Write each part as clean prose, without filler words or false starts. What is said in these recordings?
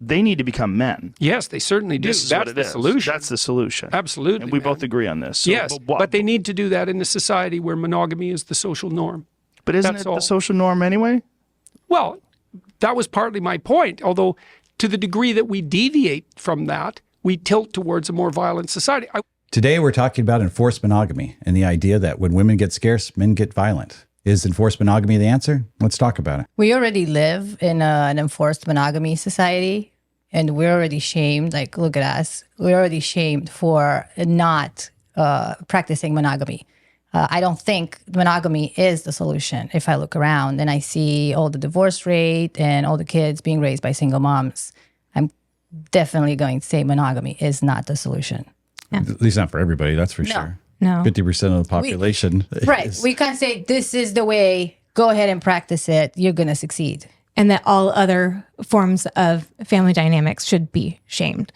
they need to become men. Yes, they certainly do. This is That's what it the is. solution. That's the solution. Absolutely. And we man. both agree on this. So, Yes, but they need to do that in a society where monogamy is the social norm. But isn't That's it all. the social norm anyway? Well, that was partly my point, although to the degree that we deviate from that, we tilt towards a more violent society. Today, we're talking about enforced monogamy and the idea that when women get scarce, men get violent. Is enforced monogamy the answer? Let's talk about it. We already live in an enforced monogamy society, and we're already shamed. Like, look at us. We're already shamed for not practicing monogamy. I don't think monogamy is the solution. If I look around and I see all the divorce rate and all the kids being raised by single moms, I'm definitely going to say monogamy is not the solution. Yeah. At least not for everybody, that's for sure. No. 50% of the population. Right. We can't say this is the way, go ahead and practice it, you're going to succeed. And that all other forms of family dynamics should be shamed.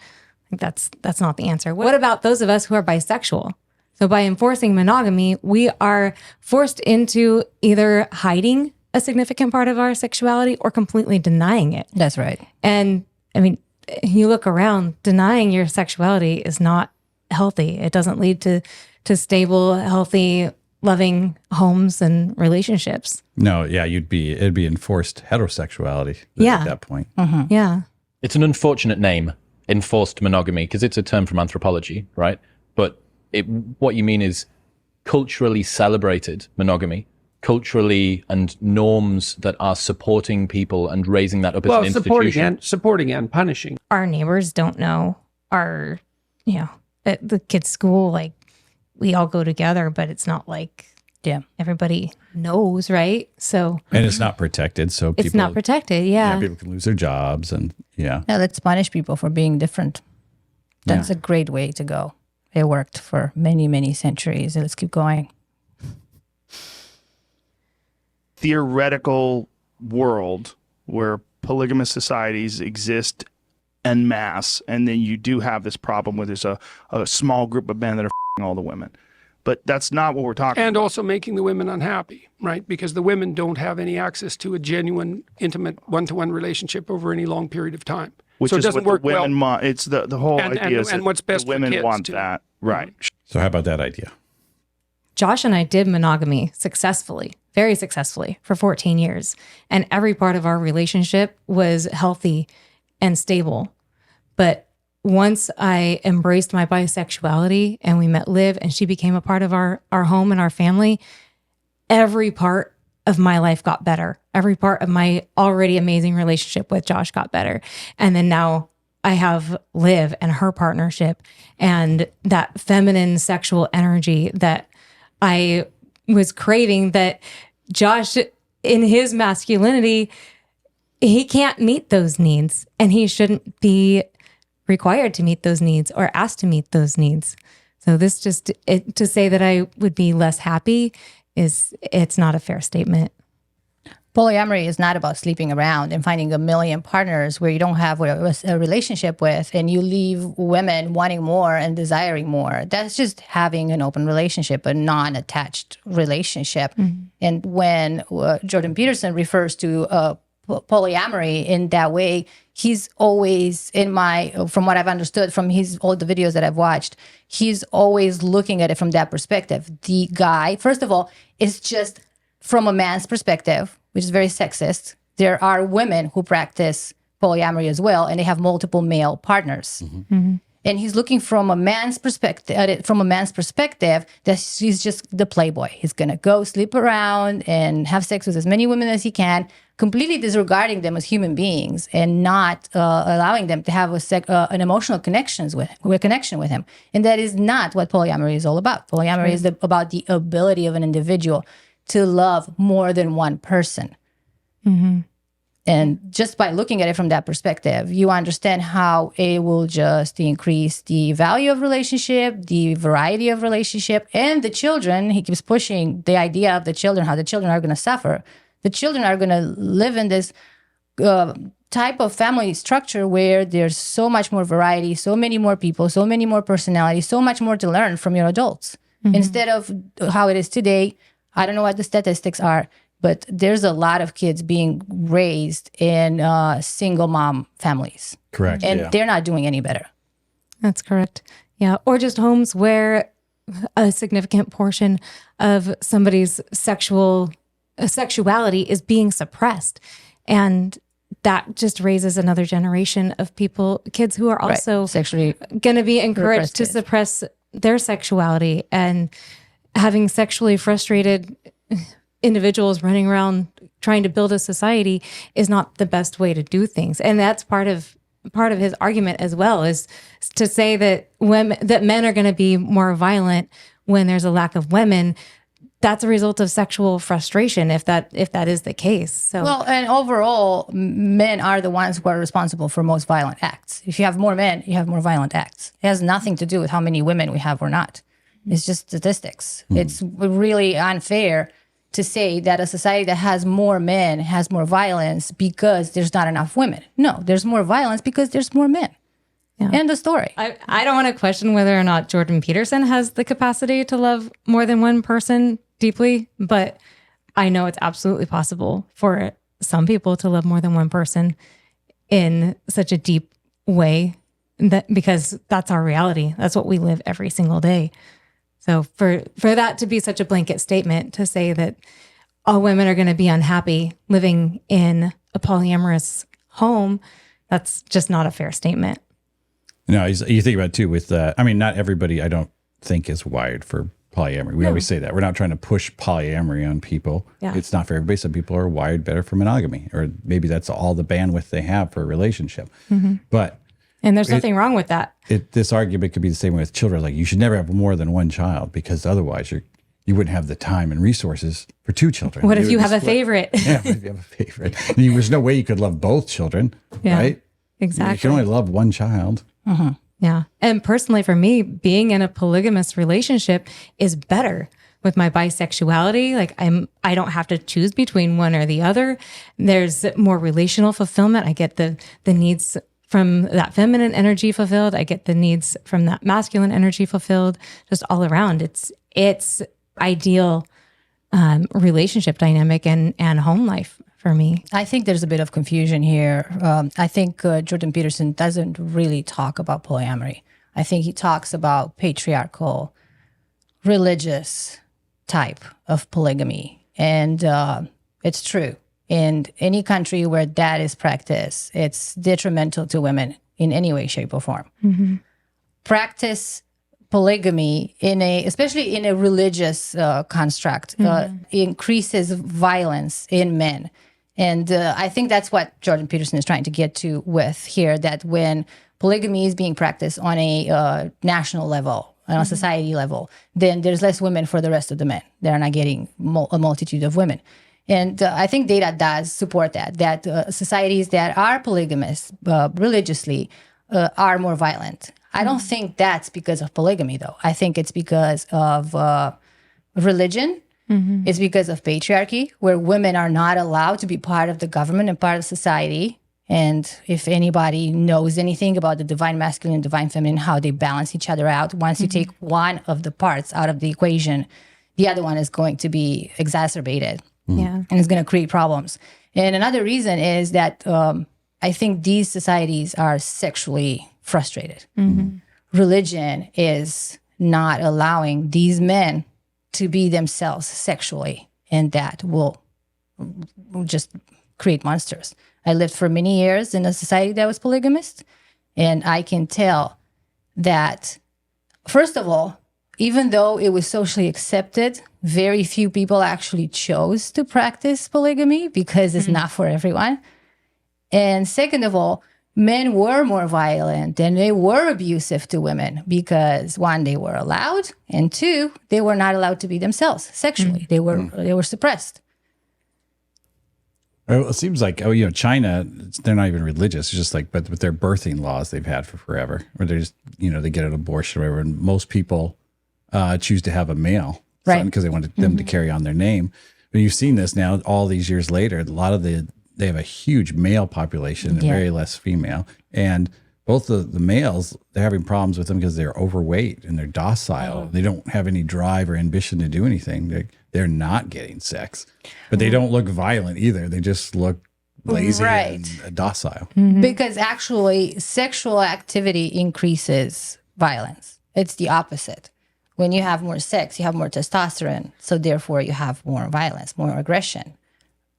That's not the answer. What about those of us who are bisexual? So by enforcing monogamy, we are forced into either hiding a significant part of our sexuality or completely denying it. That's right. And I mean, you look around, denying your sexuality is not healthy. It doesn't lead to stable, healthy, loving homes and relationships. No, yeah, it'd be enforced heterosexuality at that point. Mm-hmm. Yeah. It's an unfortunate name, enforced monogamy, because it's a term from anthropology, right? But what you mean is culturally celebrated monogamy, culturally and norms that are supporting people and raising that up as an institution. Supporting and punishing. Our neighbors don't know our, at the kids' school, like, we all go together, but it's not like everybody knows, right? So and it's not protected, so people, it's not protected. Yeah, people can lose their jobs, and Yeah, let's punish people for being different. That's a great way to go. It worked for many, many centuries. Let's keep going. Theoretical world where polygamous societies exist en masse, and then you do have this problem where there's a small group of men that are all the women. But that's not what we're talking about. And also making the women unhappy, right? Because the women don't have any access to a genuine, intimate, one-to-one relationship over any long period of time. Which so it is doesn't what work the women well. want. It's the whole idea is and what's best the women for kids want too. that. Right. So how about that idea? Josh and I did monogamy successfully, very successfully, for 14 years. And every part of our relationship was healthy and stable. But once I embraced my bisexuality and we met Liv and she became a part of our home and our family, every part of my life got better. Every part of my already amazing relationship with Josh got better. And then now I have Liv and her partnership and that feminine sexual energy that I was craving, that Josh, in his masculinity, he can't meet those needs, and he shouldn't be required to meet those needs or asked to meet those needs. So this to say that I would be less happy it's not a fair statement. Polyamory is not about sleeping around and finding a million partners where you don't have a relationship with, and you leave women wanting more and desiring more. That's just having an open relationship, a non-attached relationship. Mm-hmm. And when Jordan Peterson refers to polyamory in that way, he's always from what I've understood from all the videos that I've watched, he's always looking at it from that perspective. The guy, first of all, is just from a man's perspective, which is very sexist. There are women who practice polyamory as well, and they have multiple male partners. Mm-hmm. Mm-hmm. And he's looking from a man's perspective, that he's just the playboy. He's gonna go sleep around and have sex with as many women as he can, completely disregarding them as human beings and not allowing them to have an emotional connection with him. And that is not what polyamory is all about. Polyamory is about the ability of an individual to love more than one person. Mm-hmm. And just by looking at it from that perspective, you understand how it will just increase the value of relationship, the variety of relationship, and the children. He keeps pushing the idea of the children, how the children are going to suffer. The children are going to live in this type of family structure where there's so much more variety, so many more people, so many more personalities, so much more to learn from your adults. Mm-hmm. Instead of how it is today, I don't know what the statistics are, but there's a lot of kids being raised in single mom families. Correct. And they're not doing any better. That's correct. Yeah. Or just homes where a significant portion of somebody's sexuality is being suppressed. And that just raises another generation of kids who are also sexually going to be encouraged to repressed. suppress their sexuality, and having sexually frustrated individuals running around trying to build a society is not the best way to do things. And that's part of his argument as well, is to say that men are going to be more violent when there's a lack of women. That's a result of sexual frustration, if that is the case. So, well, and overall, men are the ones who are responsible for most violent acts. If you have more men, you have more violent acts. It has nothing to do with how many women we have or not. It's just statistics. It's really unfair to say that a society that has more men has more violence because there's not enough women. No, there's more violence because there's more men. Yeah. End of story. I don't want to question whether or not Jordan Peterson has the capacity to love more than one person deeply, but I know it's absolutely possible for some people to love more than one person in such a deep way, because that's our reality. That's what we live every single day. So for that to be such a blanket statement, to say that all women are going to be unhappy living in a polyamorous home, that's just not a fair statement. No, you think about it too with, not everybody I don't think is wired for polyamory. We always say that. We're not trying to push polyamory on people. Yeah. It's not for everybody. Some people are wired better for monogamy, or maybe that's all the bandwidth they have for a relationship. But And there's nothing wrong with that. this argument could be the same way with children. Like, you should never have more than one child, because otherwise you wouldn't have the time and resources for two children. What It if would you be have a split. favorite? Yeah, what if you have a favorite? There's no way you could love both children, Yeah, right? exactly. You can only love one child. Yeah. And personally, for me, being in a polygamous relationship is better with my bisexuality. Like, I don't have to choose between one or the other. There's more relational fulfillment. I get the needs from that feminine energy fulfilled. I get the needs from that masculine energy fulfilled, just all around. It's ideal relationship dynamic and home life for me. I think there's a bit of confusion here. I think Jordan Peterson doesn't really talk about polyamory. I think he talks about patriarchal, religious type of polygamy. And it's true. In any country where that is practiced, it's detrimental to women in any way, shape, or form. Practice polygamy especially in a religious construct, increases violence in men. And I think that's what Jordan Peterson is trying to get to with here, that when polygamy is being practiced on a national level, on a society level, then there's less women for the rest of the men. They're not getting a multitude of women. And I think data does support that societies that are polygamous religiously are more violent. I don't think that's because of polygamy, though. I think it's because of religion. It's because of patriarchy, where women are not allowed to be part of the government and part of society. And if anybody knows anything about the divine masculine and divine feminine, how they balance each other out, once you take one of the parts out of the equation, the other one is going to be exacerbated. Yeah. And it's going to create problems. And another reason is that I think these societies are sexually frustrated. Religion is not allowing these men to be themselves sexually, and that will just create monsters. I lived for many years in a society that was polygamist, and I can tell that, first of all, even though it was socially accepted, very few people actually chose to practice polygamy because it's not for everyone. And second of all, men were more violent and they were abusive to women because, one, they were allowed, and two, they were not allowed to be themselves sexually. They were suppressed. Well, it seems like, China, they're not even religious. It's just like, but with their birthing laws they've had for forever, where they just, they get an abortion or whatever. And most people choose to have a male son because they want them to carry on their name. But you've seen this now, all these years later, a lot of they have a huge male population and very less female. And both the males, they're having problems with them because they're overweight and they're docile. They don't have any drive or ambition to do anything. They they're not getting sex, but they don't look violent either. They just look lazy Right. and docile. Because actually, sexual activity increases violence. It's the opposite. When you have more sex, you have more testosterone. So therefore, you have more violence, more aggression.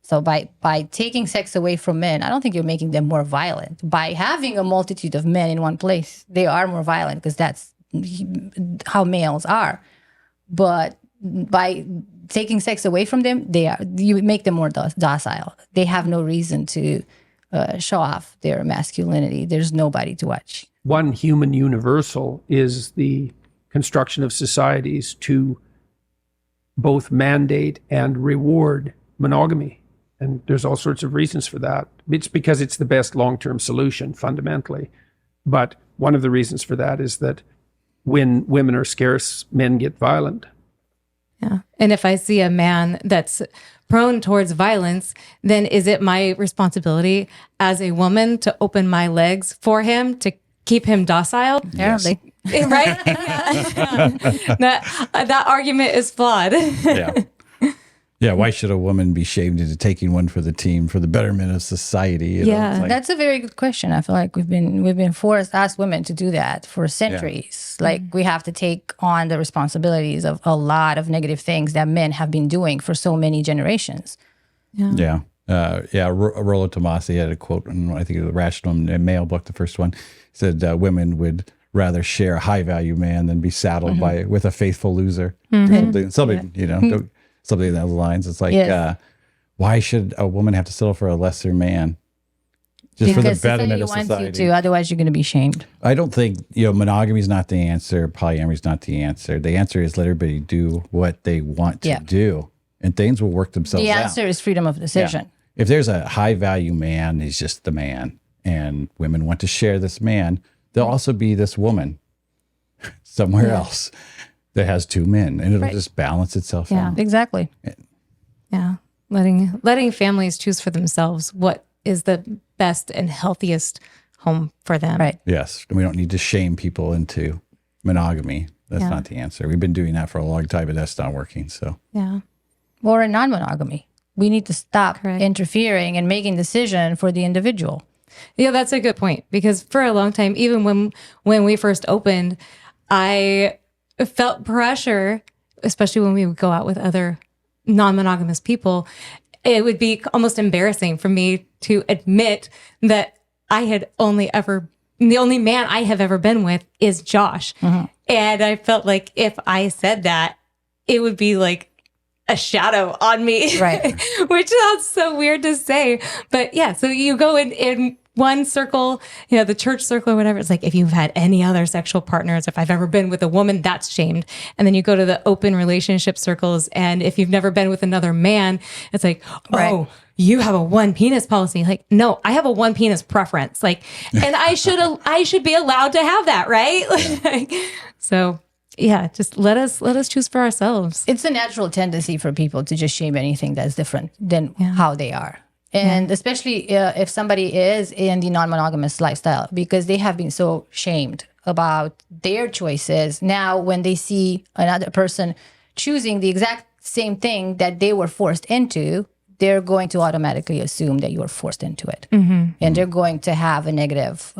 So by taking sex away from men, I don't think you're making them more violent. By having a multitude of men in one place, they are more violent because that's how males are. But by taking sex away from them, you make them more docile. They have no reason to show off their masculinity. There's nobody to watch. One human universal is the construction of societies to both mandate and reward monogamy. And there's all sorts of reasons for that. It's because it's the best long-term solution, fundamentally. But one of the reasons for that is that when women are scarce, men get violent. Yeah. And if I see a man that's prone towards violence, then is it my responsibility as a woman to open my legs for him to keep him docile? Apparently. Right? That argument is flawed. Yeah. Yeah, why should a woman be shamed into taking one for the team for the betterment of society? You know? Yeah. It's like- That's a very good question. I feel like we've been forced as women to do that for centuries. Like we have to take on the responsibilities of a lot of negative things that men have been doing for so many generations. Yeah. Rollo Tomasi had a quote, and I think it was the Rational Male book, the first one, said women would rather share a high value man than be saddled with a faithful loser. Or something, you know, something in those lines. It's like, Yes. why should a woman have to settle for a lesser man? Just for the Because betterment society of wants society. you to, otherwise you're going to be shamed. I don't think, monogamy is not the answer. Polyamory is not the answer. The answer is let everybody do what they want to do, and things will work themselves The out. answer is freedom of decision. If there's a high value man, he's just the man, and women want to share this man, there'll also be this woman somewhere else that has two men, and it'll just balance itself out. Exactly. Yeah. Letting families choose for themselves what is the best and healthiest home for them. Right. Yes, and we don't need to shame people into monogamy. That's not the answer. We've been doing that for a long time, but that's not working. So Yeah. Or in non-monogamy. We need to stop Correct. interfering and making decision for the individual. Yeah, that's a good point, because for a long time, even when we first opened, I felt pressure, especially when we would go out with other non-monogamous people. It would be almost embarrassing for me to admit that the only man I have ever been with is Josh. And I felt like if I said that, it would be like a shadow on me, Right. which sounds so weird to say. But yeah, so you go in one circle, the church circle or whatever. It's like, if you've had any other sexual partners, if I've ever been with a woman, that's shamed. And then you go to the open relationship circles, and if you've never been with another man, it's like, oh, you have a one penis policy. Like, no, I have a one penis preference. Like, and I should be allowed to have that, right? Like, so yeah, just let us choose for ourselves. It's a natural tendency for people to just shame anything that's different than how they are. And especially if somebody is in the non-monogamous lifestyle, because they have been so shamed about their choices. Now, when they see another person choosing the exact same thing that they were forced into, they're going to automatically assume that you were forced into it. And they're going to have a negative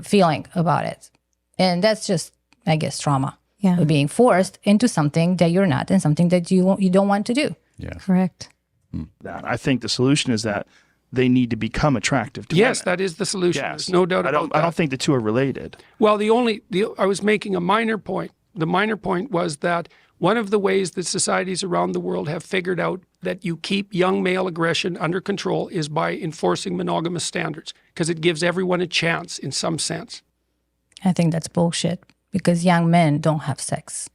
feeling about it. And that's just, I guess, trauma. Yeah. Being forced into something that you're not and something that you don't want to do. Correct. I think the solution is that they need to become attractive to Yes, women. that is the solution. Yes. There's no doubt about that. I don't think the two are related. Well, I was making a minor point. The minor point was that one of the ways that societies around the world have figured out that you keep young male aggression under control is by enforcing monogamous standards, because it gives everyone a chance in some sense. I think that's bullshit, because young men don't have sex.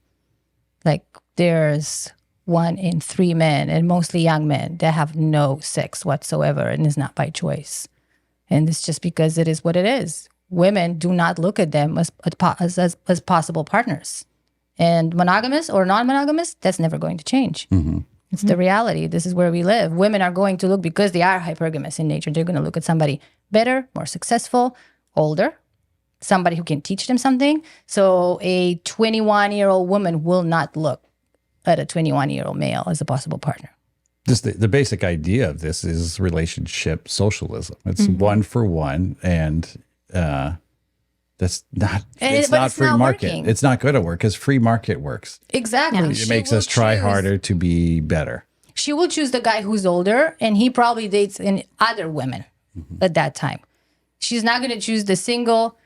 Like, there's 1 in 3 men, and mostly young men, that have no sex whatsoever, and it's not by choice. And it's just because it is what it is. Women do not look at them as possible partners. And monogamous or non-monogamous, that's never going to change. It's the reality. This is where we live. Women are going to look, because they are hypergamous in nature, they're going to look at somebody better, more successful, older, somebody who can teach them something. So a 21-year-old woman will not look at a 21-year-old male as a possible partner. Just the basic idea of this is relationship socialism. It's one for one, and that's not. It's not free market. Working. It's not going to work because free market works. Exactly. Yeah. It makes us try harder to be better. She will choose the guy who's older, and he probably dates other women at that time. She's not going to choose the single,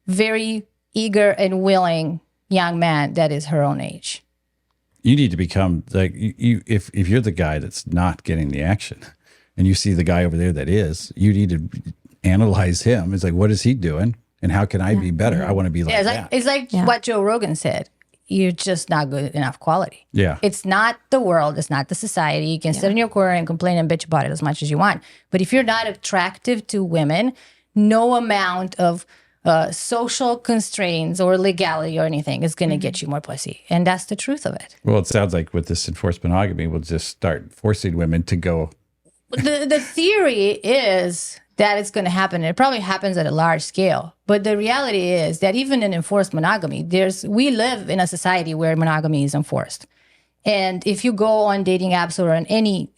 very eager and willing young man that is her own age. You need to become like you. If you're the guy that's not getting the action, and you see the guy over there that is, you need to analyze him. It's like, what is he doing, and how can I be better? I want to be like that. It's like what Joe Rogan said. You're just not good enough quality. Yeah. It's not the world. It's not the society. You can sit in your corner and complain and bitch about it as much as you want. But if you're not attractive to women, no amount of social constraints or legality or anything is going to get you more pussy. And that's the truth of it. Well, it sounds like with this enforced monogamy, we'll just start forcing women to go. The theory is that it's going to happen. It probably happens at a large scale. But the reality is that even in enforced monogamy, we live in a society where monogamy is enforced. And if you go on dating apps or on any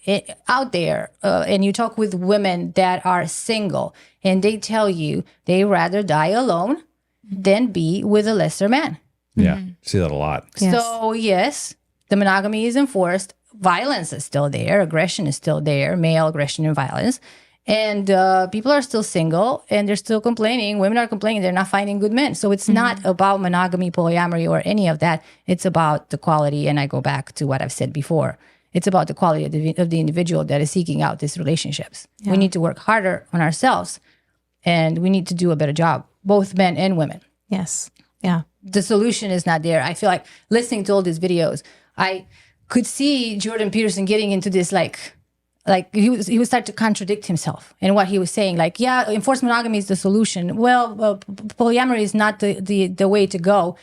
out there and you talk with women that are single and they tell you they rather die alone than be with a lesser man. Yeah, see that a lot. Yes. So yes, the monogamy is enforced. Violence is still there. Aggression is still there. Male aggression and violence. And people are still single and they're still complaining. Women are complaining they're not finding good men. So it's not about monogamy, polyamory, or any of that. It's about the quality. And I go back to what I've said before. It's about the quality of the individual that is seeking out these relationships. Yeah. We need to work harder on ourselves and we need to do a better job, both men and women. Yes. Yeah. The solution is not there. I feel like listening to all these videos, I could see Jordan Peterson getting into this like he would start to contradict himself in what he was saying. Like, yeah, enforced monogamy is the solution. Well, polyamory is not the way to go.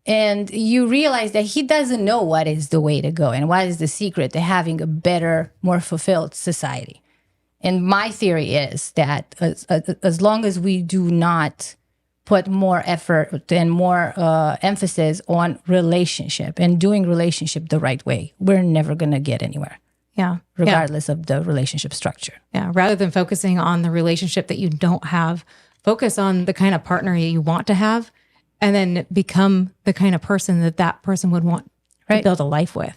And you realize that he doesn't know what is the way to go and what is the secret to having a better, more fulfilled society. And my theory is that as long as we do not put more effort and more emphasis on relationship and doing relationship the right way, we're never going to get anywhere. Yeah. Regardless of the relationship structure. Yeah. Rather than focusing on the relationship that you don't have, focus on the kind of partner you want to have and then become the kind of person that person would want to build a life with.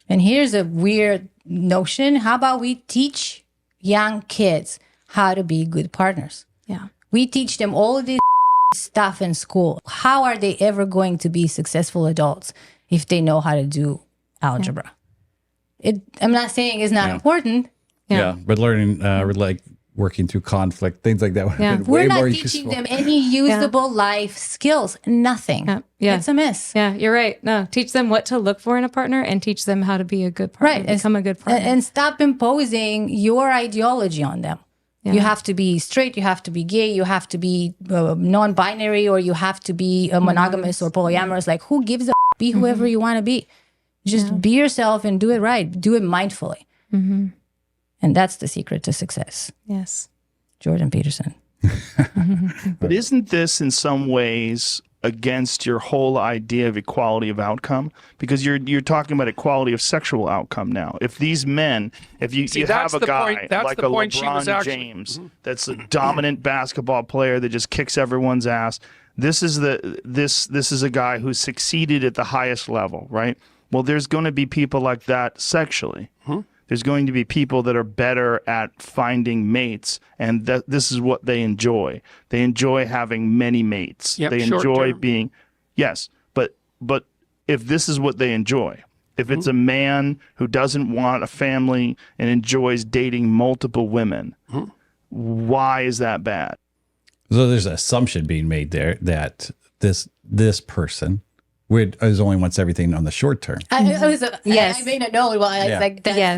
And here's a weird notion. How about we teach young kids how to be good partners? Yeah. We teach them all of this stuff in school. How are they ever going to be successful adults if they know how to do algebra? Yeah. I'm not saying it's not important. Yeah, but learning, like working through conflict, things like that would have been way more useful. We're not teaching them any usable life skills. Nothing. Yeah. It's a miss. Yeah, you're right. No, teach them what to look for in a partner and teach them how to be a good partner. Right. Become a good partner. And stop imposing your ideology on them. Yeah. You have to be straight, you have to be gay, you have to be non-binary, or you have to be monogamous or polyamorous. Like, who gives a f***? Be whoever you want to be. Just be yourself and do it right. Do it mindfully. Mm-hmm. And that's the secret to success. Yes. Jordan Peterson. But isn't this in some ways against your whole idea of equality of outcome? Because you're talking about equality of sexual outcome now. If these men, if you have a guy like a LeBron James that's a dominant basketball player that just kicks everyone's ass, this is a guy who succeeded at the highest level, right? Well, there's going to be people like that sexually. There's going to be people that are better at finding mates, and this is what they enjoy. They enjoy having many mates. Yep, they enjoy being, but if this is what they enjoy, if it's a man who doesn't want a family and enjoys dating multiple women, why is that bad? So there's an assumption being made there that this person is only wants everything on the short term. I made a note. Well,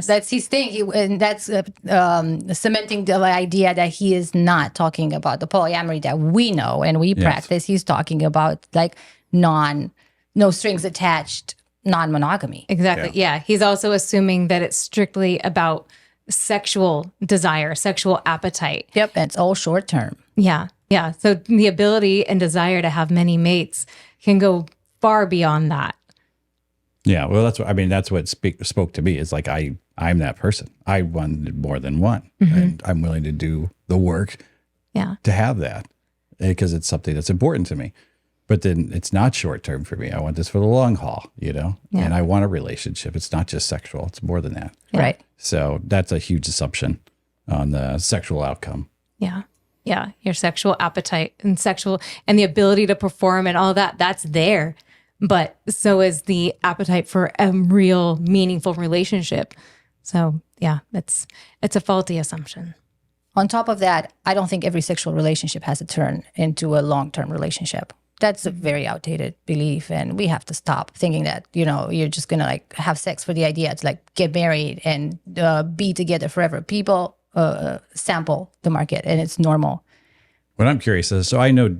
that's his thing. And that's cementing the idea that he is not talking about the polyamory that we know and we practice. He's talking about like no strings attached, non-monogamy. Exactly. Yeah. He's also assuming that it's strictly about sexual desire, sexual appetite. Yep. And it's all short term. Yeah. Yeah. So the ability and desire to have many mates can go far beyond that. Yeah, well, that's what spoke to me. Is like I'm that person. I wanted more than one, and I'm willing to do the work, to have that, because it's something that's important to me. But then it's not short term for me. I want this for the long haul, and I want a relationship. It's not just sexual; it's more than that. Right. So that's a huge assumption on the sexual outcome. Yeah. Yeah. Your sexual appetite and the ability to perform and all that, that's there. But so is the appetite for a real meaningful relationship. So yeah, it's a faulty assumption. On top of that, I don't think every sexual relationship has to turn into a long-term relationship. That's a very outdated belief, and we have to stop thinking that, you're just going to like have sex for the idea to like get married and be together forever. People sample the market, and it's normal. What I'm curious is, so I know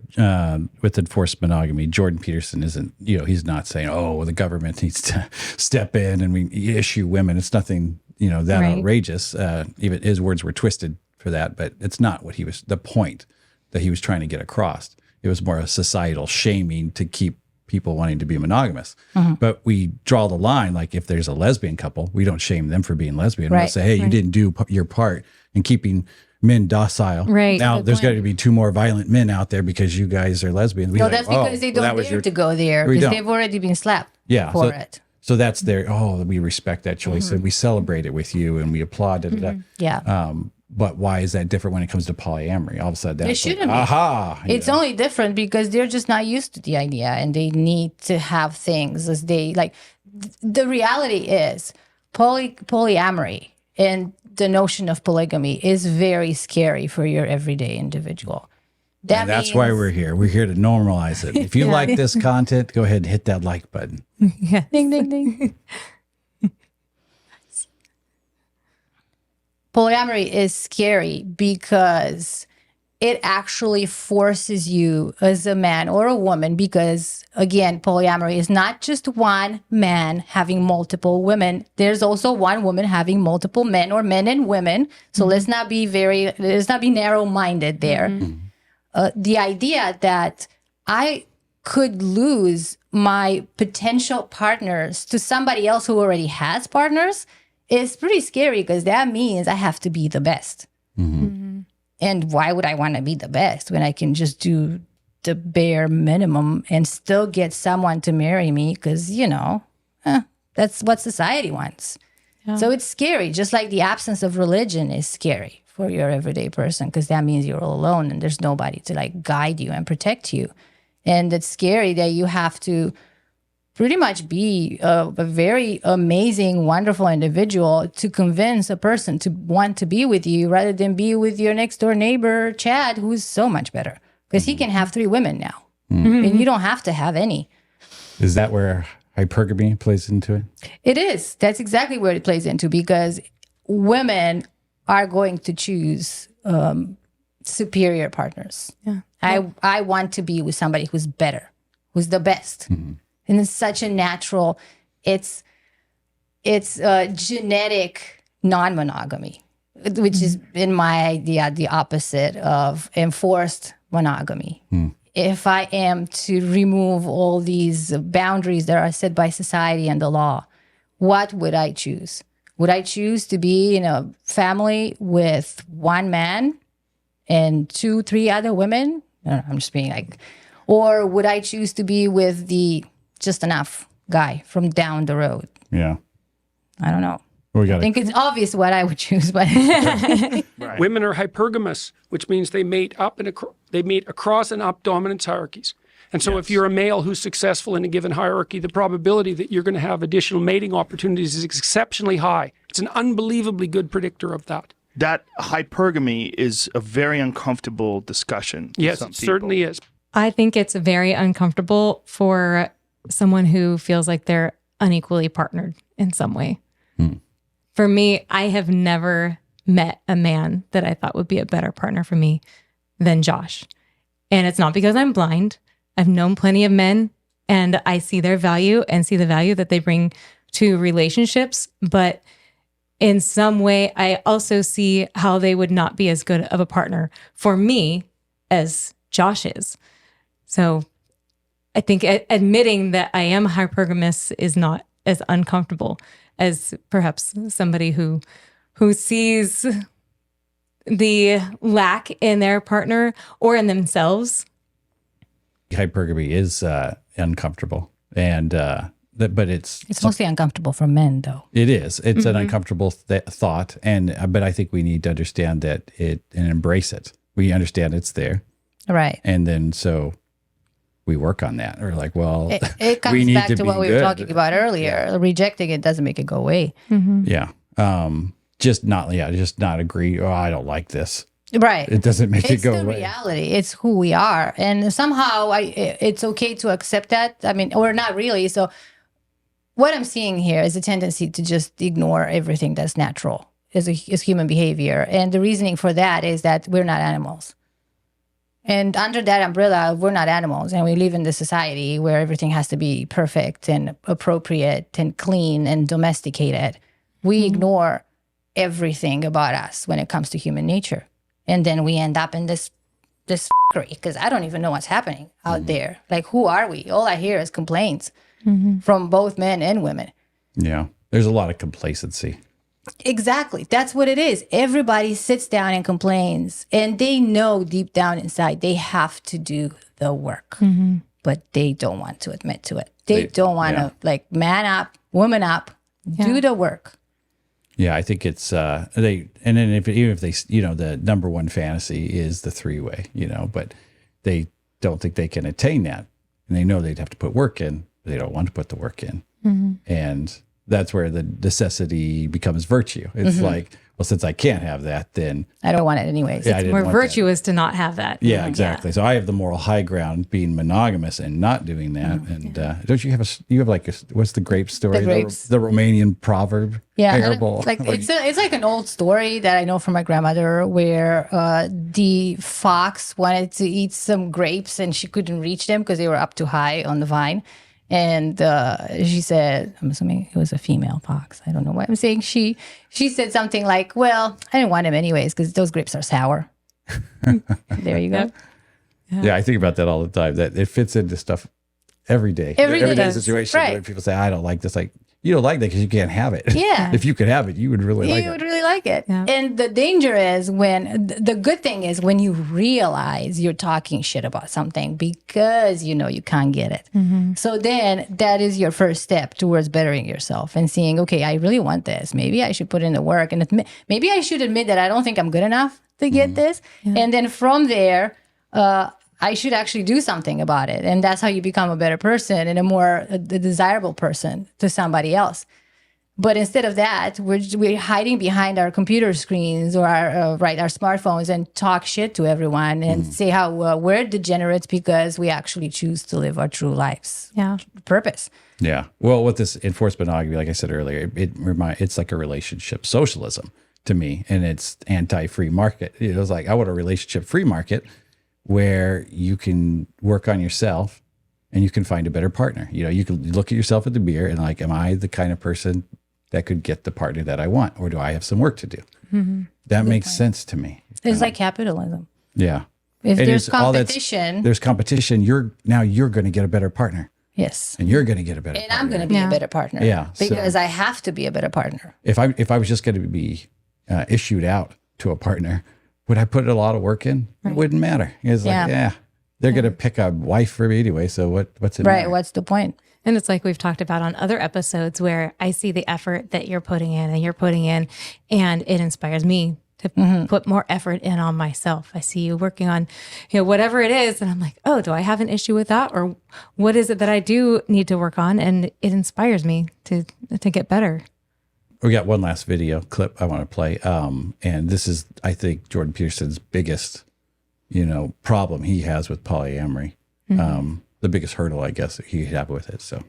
with enforced monogamy, Jordan Peterson isn't, he's not saying, oh, the government needs to step in and we issue women. It's nothing, that outrageous. Even his words were twisted for that, but it's not the point that he was trying to get across. It was more a societal shaming to keep people wanting to be monogamous. But we draw the line, like if there's a lesbian couple, we don't shame them for being lesbian. We'll say, hey, you didn't do your part in keeping men docile. Right. Now there's got to be 2 more violent men out there because you guys are lesbians. No, that's because they don't dare to go there because they've already been slapped for it. So that's their, we respect that choice and we celebrate it with you and we applaud it. Yeah. But why is that different when it comes to polyamory? All of a sudden, it shouldn't be. Aha! It's only different because they're just not used to the idea and they need to have things as they like. The reality is polyamory and the notion of polygamy is very scary for your everyday individual. That's why we're here. We're here to normalize it. If you like this content, go ahead and hit that like button. Yeah. Ding, ding, ding. Polyamory is scary because it actually forces you as a man or a woman, because again, polyamory is not just one man having multiple women. There's also one woman having multiple men or men and women. So let's not be narrow-minded there. The idea that I could lose my potential partners to somebody else who already has partners is pretty scary, because that means I have to be the best. And why would I want to be the best when I can just do the bare minimum and still get someone to marry me? Because, that's what society wants. Yeah. So it's scary, just like the absence of religion is scary for your everyday person, because that means you're all alone and there's nobody to like guide you and protect you. And it's scary that you have to pretty much be a very amazing, wonderful individual to convince a person to want to be with you rather than be with your next door neighbor, Chad, who's so much better because he can have 3 women now. And you don't have to have any. Is that where hypergamy plays into it? It is. That's exactly where it plays into, because women are going to choose superior partners. Yeah. I want to be with somebody who's better, who's the best. And it's such a natural, it's genetic non-monogamy, which is, in my idea, the opposite of enforced monogamy. If I am to remove all these boundaries that are set by society and the law, what would I choose? Would I choose to be in a family with 1 man and 2, 3 other women? I don't know, I'm just being like, or would I choose to be with the just enough guy from down the road? Yeah. I don't know. I think it's obvious what I would choose, but Right. Women are hypergamous, which means they mate across and up dominance hierarchies. And so if you're a male who's successful in a given hierarchy, the probability that you're going to have additional mating opportunities is exceptionally high. It's an unbelievably good predictor of that. That hypergamy is a very uncomfortable discussion. Yes, it certainly is. I think it's very uncomfortable for someone who feels like they're unequally partnered in some way. For me, I have never met a man that I thought would be a better partner for me than Josh. And it's not because I'm blind. I've known plenty of men and I see their value and see the value that they bring to relationships. But in some way, I also see how they would not be as good of a partner for me as Josh is. So I think admitting that I am hypergamous is not as uncomfortable as perhaps somebody who sees the lack in their partner or in themselves. Hypergamy is uncomfortable, and but It's mostly uncomfortable for men, though. it is. It's an uncomfortable thought, and but I think we need to understand that and embrace it. We understand it's there, Right. and then so we work on that. Or like, well, It comes we need back to be what we were good. talking about earlier. Rejecting it doesn't make it go away. Yeah, just not agree. Oh, I don't like this. Right. It doesn't make It's it go the away. reality. It's who we are. And somehow it's okay to accept that. I mean, or not really. So what I'm seeing here is a tendency to just ignore everything that's natural is human behavior. And the reasoning for that is that we're not animals. And under that umbrella, we're not animals. And we live in this society where everything has to be perfect and appropriate and clean and domesticated. We ignore everything about us when it comes to human nature. And then we end up in this f***ery because I don't even know what's happening out there. Like, who are we? All I hear is complaints from both men and women. Yeah, there's a lot of complacency. Exactly. That's what it is. Everybody sits down and complains, and they know deep down inside they have to do the work, but they don't want to admit to it. They don't want to man up, woman up, do the work. Yeah, I think it's and then even if they the number one fantasy is the three-way, but they don't think they can attain that, and they know they'd have to put work in. But they don't want to put the work in, and that's where the necessity becomes virtue. It's like, well, since I can't have that, then I don't want it anyways. I didn't More want that. virtuous to not have that. Yeah, exactly. So I have the moral high ground being monogamous and not doing that. And don't you have what's the grape story? The grapes. The Romanian proverb. Yeah, Parable. like it's like an old story that I know from my grandmother, where the fox wanted to eat some grapes and she couldn't reach them because they were up too high on the vine. And she said, I'm assuming it was a female fox. I don't know why I'm saying she. She said something like, well, I didn't want them anyways because those grapes are sour. There you go. Yeah, I think about that all the time. That it fits into stuff every day. Everyday situation right. where people say, I don't like this. Like, you don't like that because you can't have it. Yeah. If you could have it, you would really like it. You would really like it. Yeah. And the danger is the good thing is when you realize you're talking shit about something because you know you can't get it. So then that is your first step towards bettering yourself and seeing, okay, I really want this. Maybe I should put in the work and maybe I should admit that I don't think I'm good enough to get this. Yeah. And then from there, I should actually do something about it. And that's how you become a better person and a more desirable person to somebody else. But instead of that, we're hiding behind our computer screens or our smartphones and talk shit to everyone and say how we're degenerates because we actually choose to live our true lives. Yeah. Purpose. Yeah. Well, with this enforced monogamy, like I said earlier, it's like a relationship socialism to me, and it's anti-free market. It was like, I want a relationship free market where you can work on yourself and you can find a better partner. You can look at yourself at the mirror and like, am I the kind of person that could get the partner that I want, or do I have some work to do? That makes sense to me. It's like capitalism. Yeah. If And there's it's all competition, there's competition. You're going to get a better partner, yes. and you're going to get a better And partner. I'm going to be a better partner. Yeah, so- Because I have to be a better partner. If I was just going to be issued out to a partner, would I put a lot of work in? It wouldn't matter. It's like, they're going to pick a wife for me anyway. So what's it Right. matter? What's the point? And it's like we've talked about on other episodes where I see the effort that you're putting in and you're putting in, and it inspires me to put more effort in on myself. I see you working on, whatever it is. And I'm like, oh, do I have an issue with that? Or what is it that I do need to work on? And it inspires me to get better. We got one last video clip I want to play. And this is, I think, Jordan Peterson's biggest, problem he has with polyamory. The biggest hurdle, I guess, that he had with it. So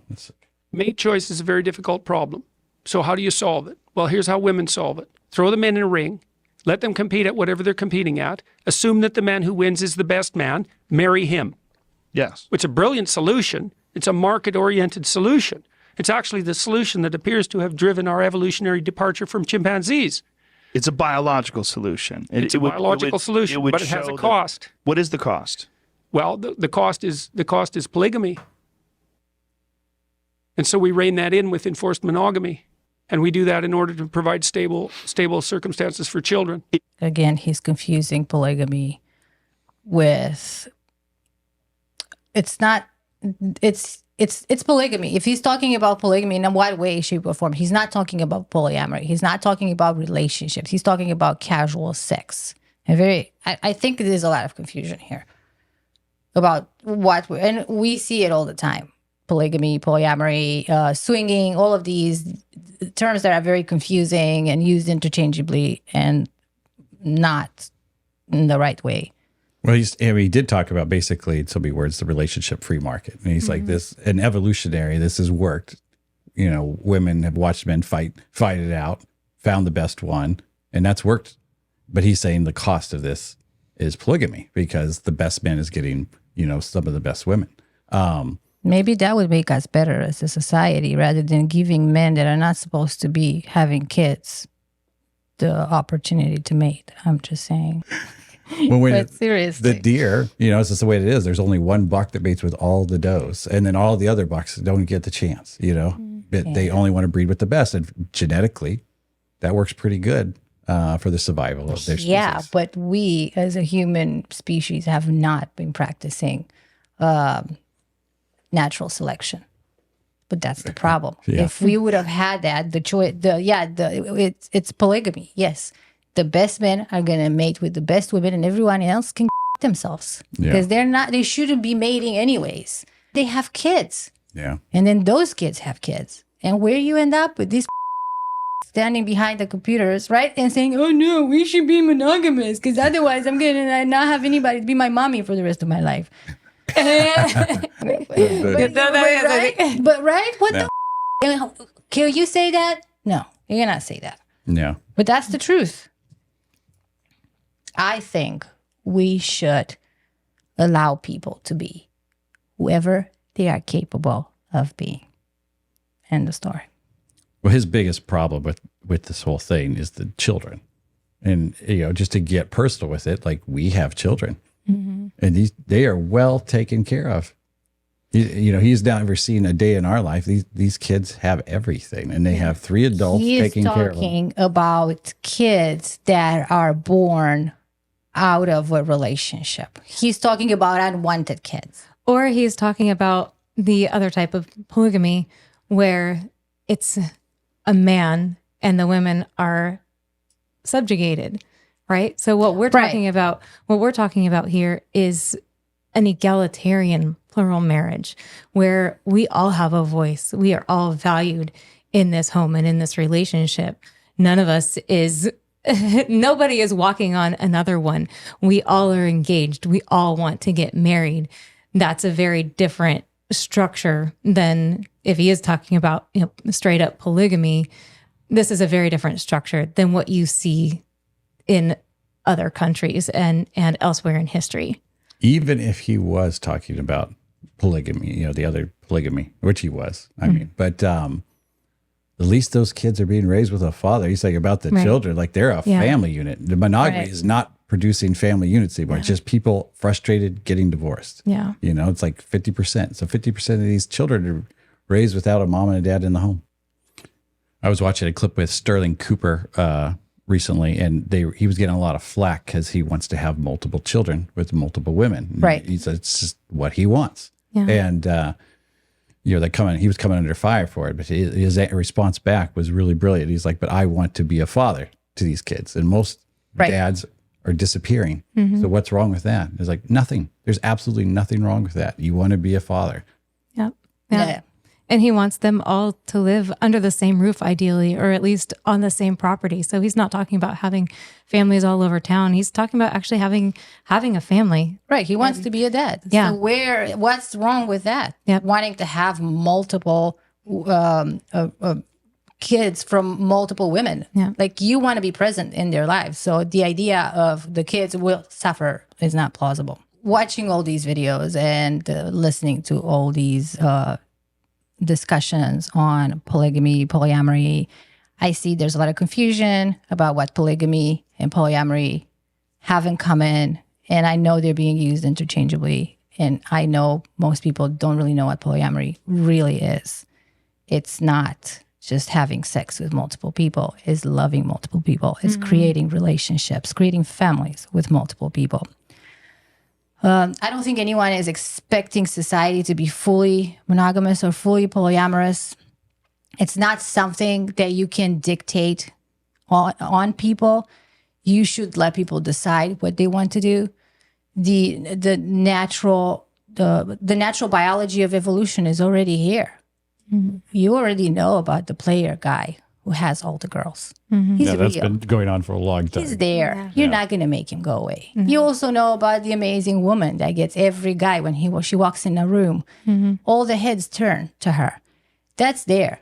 Mate choice is a very difficult problem. So how do you solve it? Well, here's how women solve it. Throw them in a ring. Let them compete at whatever they're competing at. Assume that the man who wins is the best man. Marry him. Yes. It's a brilliant solution. It's a market-oriented solution. It's actually the solution that appears to have driven our evolutionary departure from chimpanzees. It's a biological solution. It's a biological solution, but it has a cost. What is the cost? Well, the cost is polygamy. And so we rein that in with enforced monogamy. And we do that in order to provide stable circumstances for children. Again, he's confusing polygamy with, it's polygamy. If he's talking about polygamy in what way, shape, or form, he's not talking about polyamory. He's not talking about relationships. He's talking about casual sex. I think there's a lot of confusion here about and we see it all the time. Polygamy, polyamory, swinging, all of these terms that are very confusing and used interchangeably and not in the right way. Well, he did talk about basically, in so many words, the relationship free market. And he's like, this has worked. You know, women have watched men fight it out, found the best one, and that's worked. But he's saying the cost of this is polygamy because the best man is getting, you know, some of the best women. Maybe that would make us better as a society rather than giving men that are not supposed to be having kids the opportunity to mate. I'm just saying. Well, but seriously. The deer, you know, it's just the way it is. There's only one buck that mates with all the does, and then all the other bucks don't get the chance, you know. But they only want to breed with the best. And genetically, that works pretty good for the survival of their species. Yeah, but we as a human species have not been practicing natural selection. But that's the problem. Yeah. If we would have had that, it's polygamy. Yes, the best men are gonna mate with the best women, and everyone else can themselves because they shouldn't be mating anyways. They have kids. Yeah, and then those kids have kids, and where you end up with these standing behind the computers, right, and saying, "Oh no, we should be monogamous because otherwise I'm gonna not have anybody to be my mommy for the rest of my life." But what the can you say that? No, you cannot say that. Yeah. But that's the truth. I think we should allow people to be whoever they are capable of being. End of story. Well, his biggest problem with this whole thing is the children. And, you know, just to get personal with it, like we have children. Mm-hmm. And they are well taken care of. You know, he's never seen a day in our life. These kids have everything, and they have 3 adults taking care of them. He's talking about kids that are born out of a relationship. He's talking about unwanted kids. Or he's talking about the other type of polygamy where it's a man and the women are subjugated. Right. So what we're talking about here is an egalitarian plural marriage where we all have a voice. We are all valued in this home and in this relationship. None of us is, nobody is walking on another one. We all are engaged. We all want to get married. That's a very different structure than if he is talking about, you know, straight up polygamy. This is a very different structure than what you see in other countries and elsewhere in history. Even if he was talking about polygamy, you know, the other polygamy, which he was, I mean, but at least those kids are being raised with a father. He's like about the children, like they're a family unit. The monogamy is not producing family units anymore. It's just people frustrated getting divorced. Yeah. You know, it's like 50%. So 50% of these children are raised without a mom and a dad in the home. I was watching a clip with Stirling Cooper recently, and he was getting a lot of flack because he wants to have multiple children with multiple women. Right. He said it's just what he wants. Yeah. And you know, he was coming under fire for it, but his response back was really brilliant. He's like, "But I want to be a father to these kids, and most dads are disappearing. So what's wrong with that?" It's like nothing. There's absolutely nothing wrong with that. You want to be a father. Yep. Yeah. And he wants them all to live under the same roof, ideally, or at least on the same property. So he's not talking about having families all over town. He's talking about actually having a family. Right. He wants to be a dad. Yeah. So what's wrong with that? Yep. Wanting to have multiple kids from multiple women. Yeah. Like you want to be present in their lives. So the idea of the kids will suffer is not plausible. Watching all these videos and listening to all these discussions on polygamy, polyamory, I see there's a lot of confusion about what polygamy and polyamory have in common. And I know they're being used interchangeably. And I know most people don't really know what polyamory really is. it's not just having sex with multiple people, it's loving multiple people, it's creating relationships, creating families with multiple people. I don't think anyone is expecting society to be fully monogamous or fully polyamorous. It's not something that you can dictate on people. You should let people decide what they want to do. The natural biology of evolution is already here. You already know about the player guy who has all the girls. He's That's real. been going on for a long time. He's there. You're not going to make him go away. You also know about the amazing woman that gets every guy when she walks in a room. All the heads turn to her. That's there.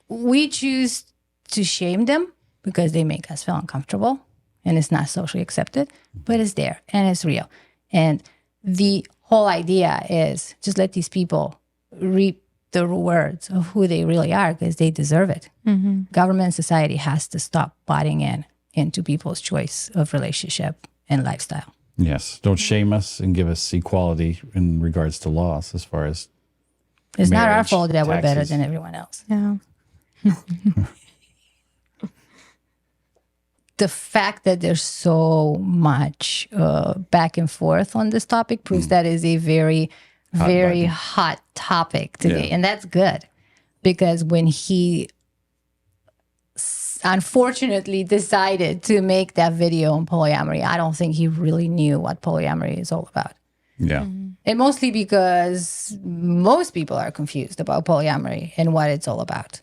We choose to shame them because they make us feel uncomfortable and it's not socially accepted, but it's there and it's real. And the whole idea is just let these people reap the rewards of who they really are because they deserve it. Government and society has to stop butting into people's choice of relationship and lifestyle. Yes. Don't shame us and give us equality in regards to laws as far as It's not our marriage, fault that we're better taxes. than everyone else. Yeah. The fact that there's so much back and forth on this topic proves that is a very, very hot topic today. Yeah. And that's good because when he unfortunately decided to make that video on polyamory, I don't think he really knew what polyamory is all about. Yeah. And mostly because most people are confused about polyamory and what it's all about.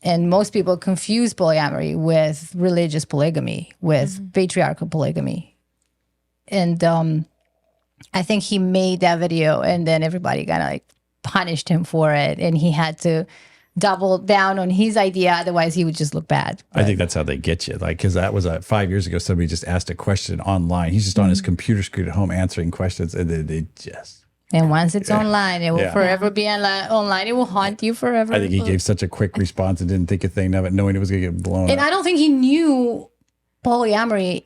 And most people confuse polyamory with religious polygamy, with patriarchal polygamy. And I think he made that video and then everybody kind of like punished him for it. And he had to double down on his idea. Otherwise, he would just look bad. I think that's how they get you. Like, because that was 5 years ago, somebody just asked a question online. He's just on his computer screen at home answering questions. And then they just. And once it's online, it will forever be online. It will haunt you forever. I think he gave such a quick response and didn't think a thing of it, knowing it was going to get blown And up. I don't think he knew polyamory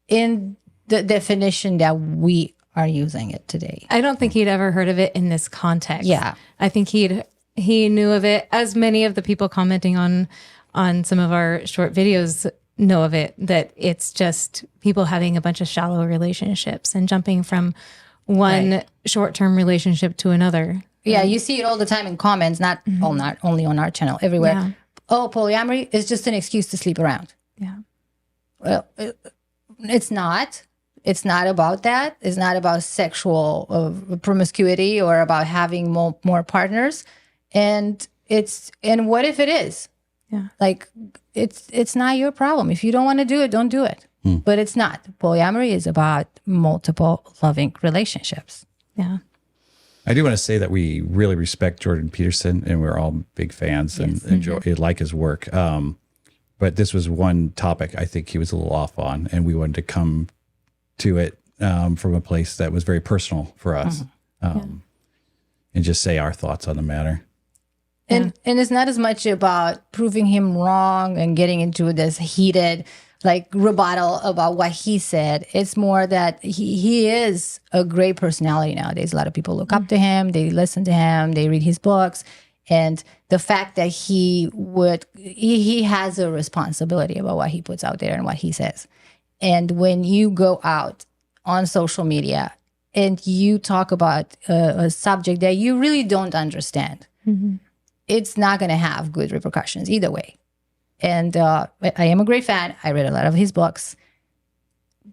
in the definition that we are using it today. I don't think he'd ever heard of it in this context. Yeah. I think he knew of it, as many of the people commenting on some of our short videos know of it, that it's just people having a bunch of shallow relationships and jumping from one short-term relationship to another. Yeah, you see it all the time in comments, not only on our channel, everywhere. Yeah. Oh, polyamory is just an excuse to sleep around. Yeah. Well, it's not. It's not about that. It's not about sexual promiscuity or about having more partners. And what if it is? Yeah. Like it's not your problem. If you don't want to do it, don't do it. But it's not. Polyamory is about multiple loving relationships. Yeah. I do want to say that we really respect Jordan Peterson and we're all big fans and enjoy like his work. But this was one topic I think he was a little off on, and we wanted to come to it from a place that was very personal for us and just say our thoughts on the matter. And it's not as much about proving him wrong and getting into this heated like rebuttal about what he said. It's more that he is a great personality nowadays. A lot of people look up to him, they listen to him, they read his books. And the fact that he has a responsibility about what he puts out there and what he says. And when you go out on social media and you talk about a subject that you really don't understand, it's not going to have good repercussions either way. And I am a great fan. I read a lot of his books.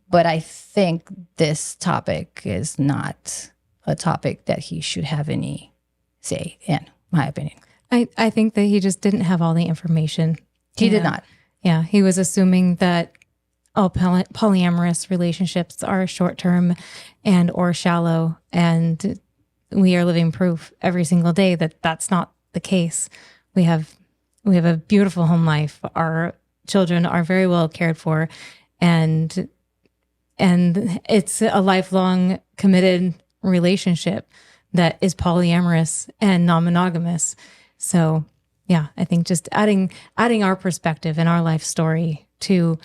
But I think this topic is not a topic that he should have any say in, my opinion. I think that he just didn't have all the information. He did not. Yeah. He was assuming that all polyamorous relationships are short-term and or shallow. And we are living proof every single day that that's not the case. We have a beautiful home life. Our children are very well cared for, and it's a lifelong committed relationship that is polyamorous and non-monogamous. So yeah, I think just adding our perspective and our life story to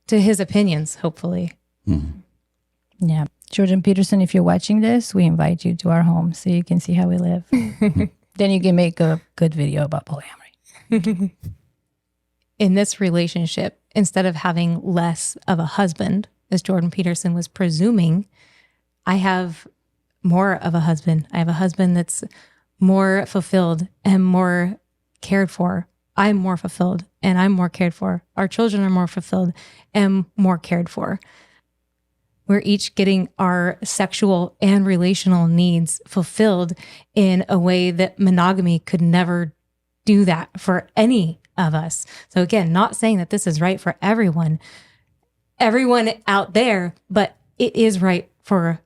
his opinions, hopefully. Yeah. Jordan Peterson, if you're watching this, we invite you to our home so you can see how we live. Then you can make a good video about polyamory. In this relationship, instead of having less of a husband, as Jordan Peterson was presuming, I have more of a husband. I have a husband that's more fulfilled and more cared for. I'm more fulfilled and I'm more cared for. Our children are more fulfilled and more cared for. We're each getting our sexual and relational needs fulfilled in a way that monogamy could never do that for any of us. So again, not saying that this is right for everyone out there, but it is right for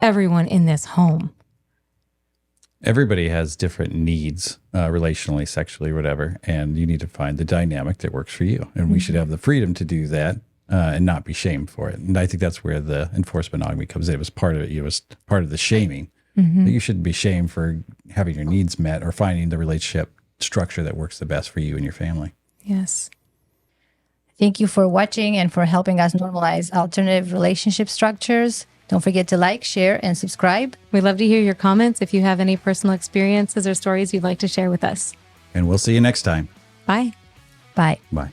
everyone in this home. Everybody has different needs, relationally, sexually, whatever, and you need to find the dynamic that works for you. And we should have the freedom to do that and not be shamed for it. And I think that's where the enforced monogamy comes in. It was part of it. It was part of the shaming. That you shouldn't be shamed for having your needs met or finding the relationship structure that works the best for you and your family. Yes. Thank you for watching and for helping us normalize alternative relationship structures. Don't forget to like, share, and subscribe. We'd love to hear your comments if you have any personal experiences or stories you'd like to share with us. And we'll see you next time. Bye. Bye. Bye.